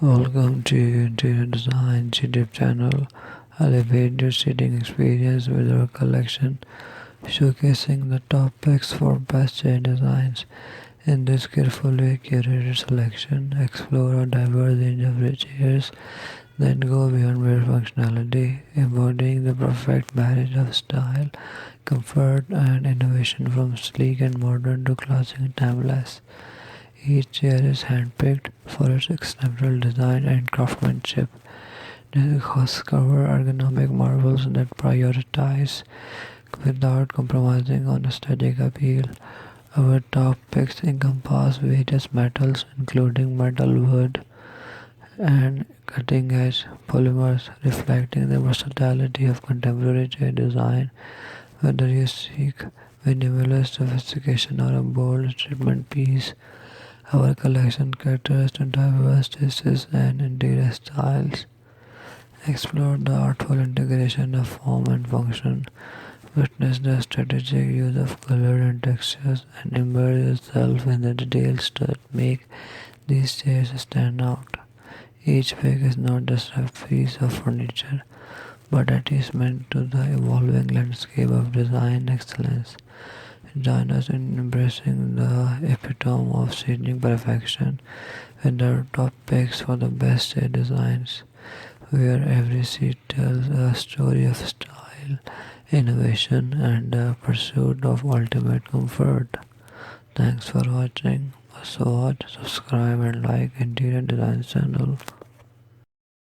Welcome to Interior Design YouTube channel. Elevate your seating experience with our collection, showcasing the top picks for best chair designs. In this carefully curated selection, explore a diverse range of chairs that go beyond mere functionality, embodying the perfect marriage of style, comfort, and innovation from sleek and modern to classic and timeless. Each chair is handpicked for its exceptional design and craftsmanship. Discover ergonomic marvels that prioritize without compromising on aesthetic appeal. Our top picks encompass various metals, including metal wood and cutting-edge polymers, reflecting the versatility of contemporary chair design. Whether you seek minimalist sophistication or a bold statement piece, our collection caters to diverse tastes and interior styles. Explore the artful integration of form and function, witness the strategic use of color and textures, and immerse yourself in the details that make these chairs stand out. Each pick is not just a piece of furniture, but a testament to the evolving landscape of design excellence. Join us in embracing the epitome of seating perfection with our top picks for the best chair designs, where every seat tells a story of style, innovation, and the pursuit of ultimate comfort. Thanks for watching. So watch, subscribe, and like Interior Design channel.